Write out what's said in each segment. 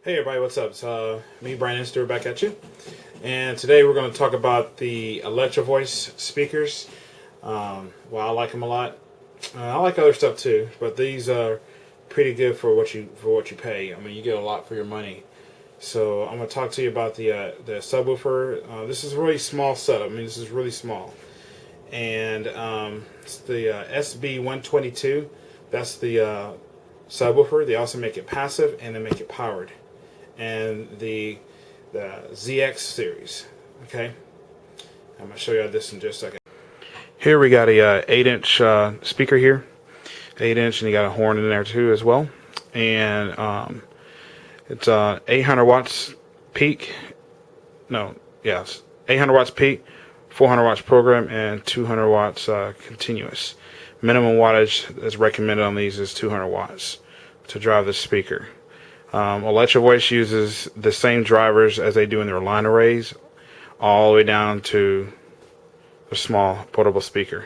Hey everybody, what's up? It's me, Brian Inster, back at you. And today we're going to talk about the Electro-Voice speakers. Well, I like them a lot. I like other stuff too, but these are pretty good for what you pay. I mean, you get a lot for your money. So I'm going to talk to you about the subwoofer. This is a really small setup. I mean, this is really small. And it's the SB122. That's the subwoofer. They also make it passive and they make it powered. And the Zx series. Okay, I'm gonna show you this in just a second. Here we got a 8-inch speaker here, 8-inch, and you got a horn in there too as well. And it's 800 watts peak. No, yes, 800 watts peak, 400 watts program, and 200 watts continuous. Minimum wattage that's recommended on these is 200 watts to drive the speaker. Electro-Voice uses the same drivers as they do in their line arrays, all the way down to a small portable speaker.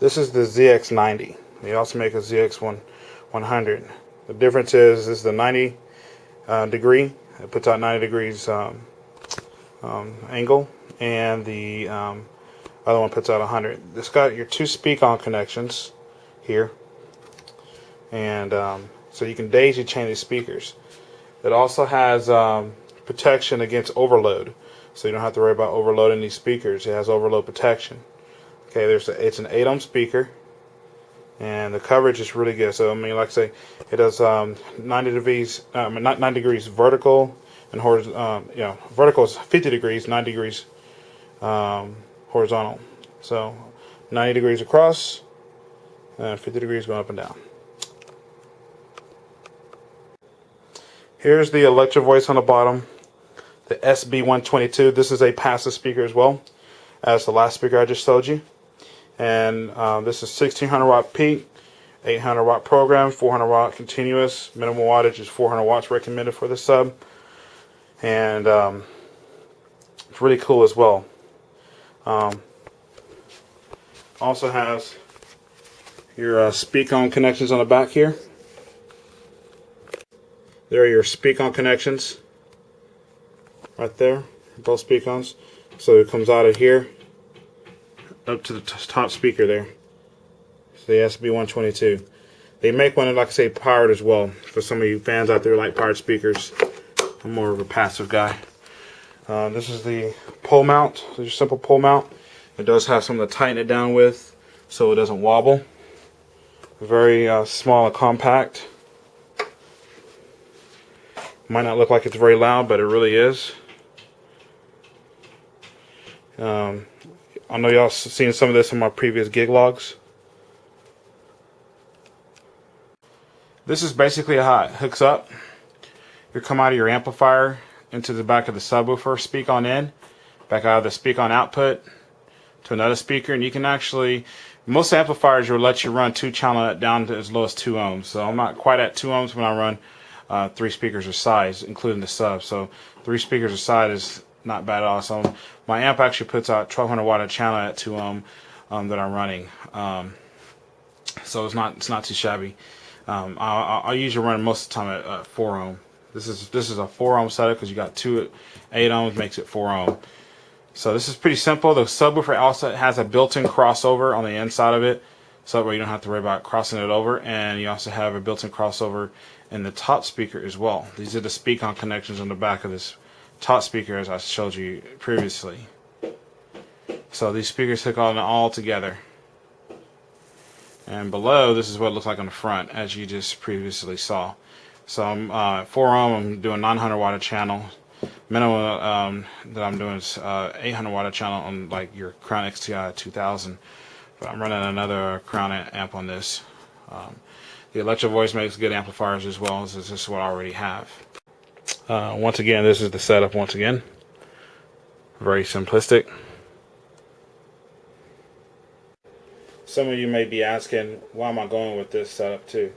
This is the Zx90. They also make a Zx1 100. The difference is this is the 90 degree. It puts out 90 degrees angle, and the other one puts out 100. It's got your two speak-on connections here, and so you can daisy chain these speakers. It also has protection against overload, so you don't have to worry about overloading these speakers. It has overload protection. Okay, it's an 8-ohm speaker, and the coverage is really good. So I mean, like I say, it does 90 degrees, not 90 degrees vertical, and horizontal. Vertical is 50 degrees, 90 degrees horizontal. So 90 degrees across, and 50 degrees going up and down. Here's the Electro-Voice on the bottom, the SB122. This is a passive speaker as well as the last speaker I just showed you. And this is 1600 watt peak, 800 watt program, 400 watt continuous. Minimum wattage is 400 watts recommended for the sub. And it's really cool as well. Also has your speak-on connections on the back here. There are your speak-on connections right there, both speak-ons. So it comes out of here up to the top speaker there. It's the SB122. They make one, like I say, powered as well. For some of you fans out there who like powered speakers, I'm more of a passive guy. This is the pole mount. This is a simple pole mount. It does have something to tighten it down with so it doesn't wobble. Very small and compact. Might not look like it's very loud, but it really is. I know y'all seen some of this in my previous gig logs. This is basically how it hooks up. You come out of your amplifier into the back of the subwoofer, speak on in, back out of the speak on output to another speaker, and you can actually, most amplifiers will let you run 2-channel down to as low as 2 ohms. So I'm not quite at 2 ohms when I run 3 speakers a side, including the sub. So 3 speakers a side is not bad at all. So my amp actually puts out 1200 watt a channel at 2 ohm that I'm running. So it's not too shabby. I usually run most of the time at 4 ohm. This is a 4 ohm setup because you got 2 8 ohms makes it 4 ohm. So this is pretty simple. The subwoofer also has a built-in crossover on the inside of it, so that way you don't have to worry about crossing it over. And you also have a built-in crossover in the top speaker as well. These are the speak-on connections on the back of this top speaker, as I showed you previously. So these speakers hook on all together. And below, this is what it looks like on the front, as you just previously saw. So I'm 4 ohm. I'm doing 900 watt a channel. Minimum that I'm doing is 800 watt a channel on like your Crown XTI 2000. But I'm running another Crown amp on this. The Electro-Voice makes good amplifiers as well. This is what I already have. Once again, this is the setup once again. Very simplistic. Some of you may be asking, why am I going with this setup too?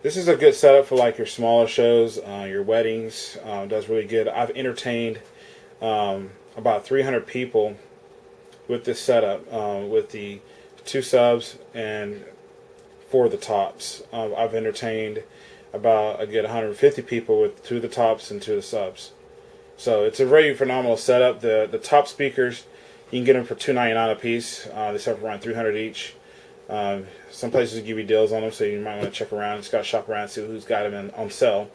This is a good setup for like your smaller shows, your weddings. Does really good. I've entertained about 300 people with this setup, with the 2 subs and 4 of the tops. I've entertained about a good 150 people with 2 of the tops and 2 of the subs. So it's a very phenomenal setup. The top speakers, you can get them for $299 a piece. They sell for around $300 each. Some places give you deals on them, so you might want to check around. Just got to shop around and see who's got them on sale.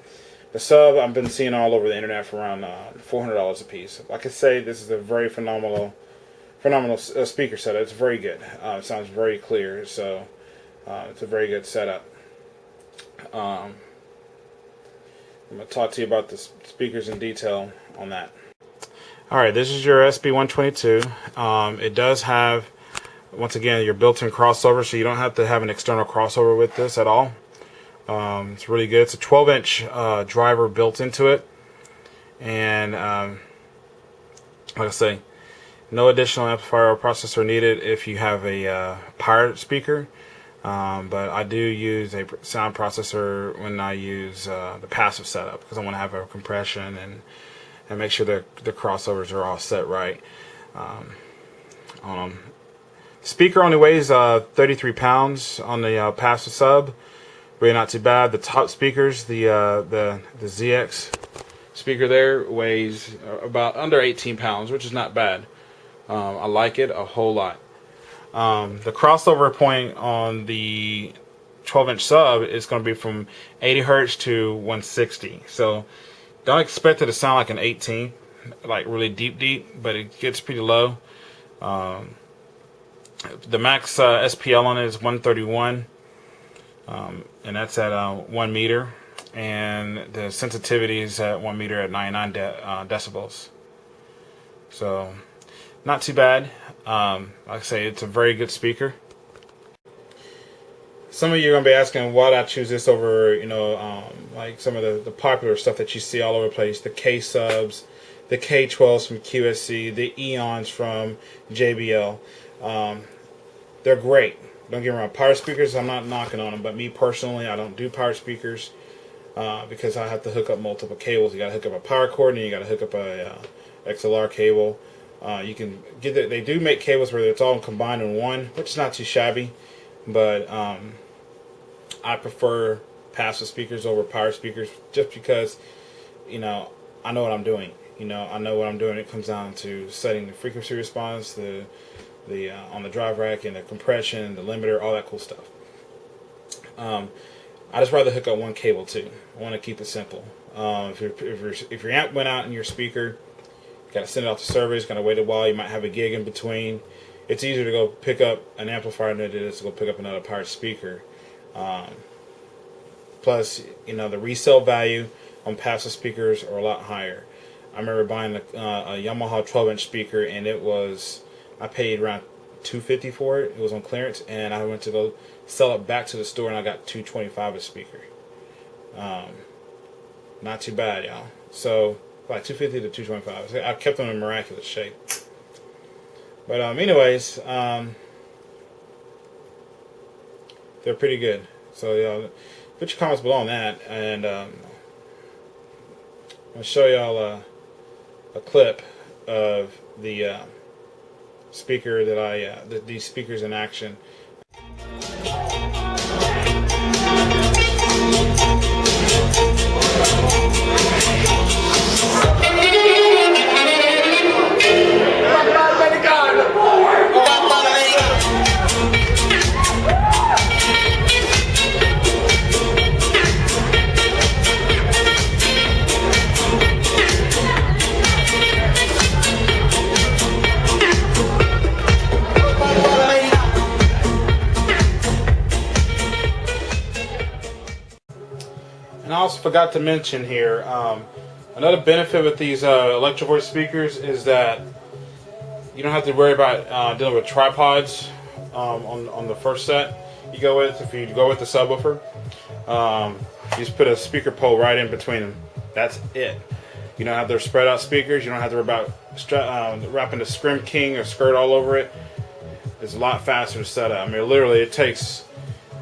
The sub, I've been seeing all over the internet for around $400 a piece. Like I say, this is a very phenomenal speaker setup. It's very good. It sounds very clear, so it's a very good setup. I'm going to talk to you about the speakers in detail on that. Alright, this is your SB122. It does have, once again, your built-in crossover, so you don't have to have an external crossover with this at all. It's really good. It's a 12-inch driver built into it, and like I say, no additional amplifier or processor needed if you have a pirate speaker. But I do use a sound processor when I use the passive setup, because I want to have a compression and make sure that the crossovers are all set right. Speaker only weighs 33 pounds on the passive sub. Really not too bad. The top speakers, the Zx speaker there, weighs about under 18 pounds, which is not bad. I like it a whole lot. The crossover point on the 12-inch sub is going to be from 80 hertz to 160. So don't expect it to sound like an 18, like really deep, but it gets pretty low. The max SPL on it is 131, and that's at 1 meter, and the sensitivity is at 1 meter at 99 decibels. So not too bad. Like I say, it's a very good speaker. Some of you are going to be asking why I choose this over, like some of the popular stuff that you see all over the place. The K subs, the K12s from QSC, the Eons from JBL. They're great. Don't get me wrong. Power speakers, I'm not knocking on them, but me personally, I don't do power speakers because I have to hook up multiple cables. You got to hook up a power cord, and you got to hook up a XLR cable. You can get that. They do make cables where it's all combined in one, which is not too shabby, but I prefer passive speakers over power speakers just because, I know what I'm doing. I know what I'm doing. It comes down to setting the frequency response, the on the drive rack, and the compression, the limiter, all that cool stuff. I just rather hook up one cable too. I want to keep it simple. If your amp went out in your speaker, got to send it off to service, got to wait a while, you might have a gig in between. It's easier to go pick up an amplifier than it is to go pick up another powered speaker. Plus, the resale value on passive speakers are a lot higher. I remember buying a Yamaha 12-inch speaker, and I paid around $250 for it. It was on clearance, and I went to go sell it back to the store, and I got $225 a speaker. Not too bad, y'all. So like $250 to $225. I kept them in miraculous shape. But anyways, they're pretty good. So put your comments below on that, and I'll show y'all a clip of the speaker that these speakers in action. And I also forgot to mention here, another benefit with these Electro-Voice speakers is that you don't have to worry about dealing with tripods on the first set you go with. If you go with the subwoofer, you just put a speaker pole right in between them. That's it. You don't have their spread out speakers. You don't have to worry about wrapping the Scrim King or skirt all over it. It's a lot faster to set up. I mean, literally, it takes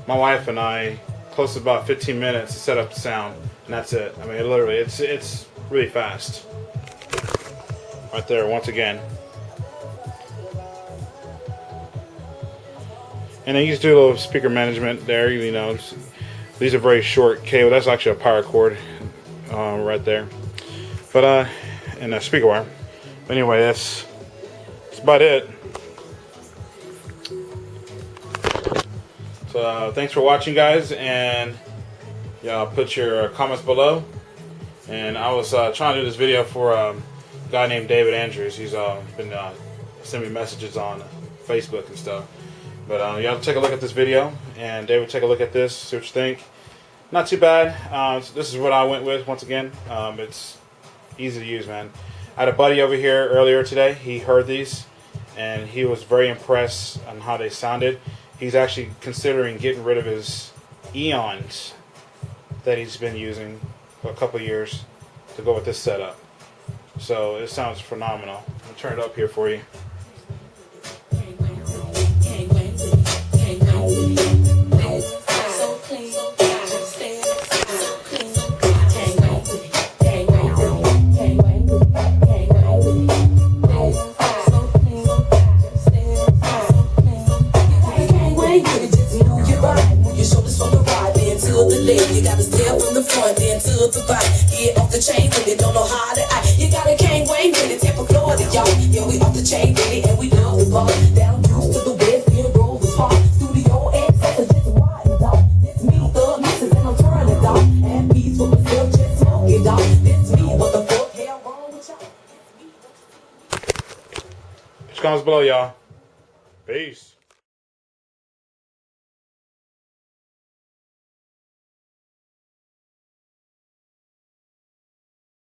my wife and I close to about 15 minutes to set up the sound, and that's it. I mean, literally, it's really fast. Right there, once again. And then you just do a little speaker management there, These are very short cable. That's actually a power cord right there. But and a speaker wire. Anyway, that's about it. So thanks for watching, guys, and yeah, put your comments below. And I was trying to do this video for a guy named David Andrews. He's been sending me messages on Facebook and stuff. But y'all take a look at this video, and David, take a look at this, see what you think. Not too bad. So this is what I went with once again. It's easy to use, man. I had a buddy over here earlier today. He heard these, and he was very impressed on how they sounded. He's actually considering getting rid of his Eons that he's been using for a couple years to go with this setup. So it sounds phenomenal. I'll turn it up here for you. You gotta step from the front, then to the back. Get off the chain with it, don't know how to act. You gotta can't wait with it, temper Florida, y'all. Yeah, we off the chain with it, and we love the ball. Down used to the west, here roll the spot. Studio X, that's a Zx1, dog. This me, thug misses, and I'm turning, dog. And peace for myself, just smoking, dog. This me, what the fuck, hell wrong with y'all? Comments below, y'all. Peace.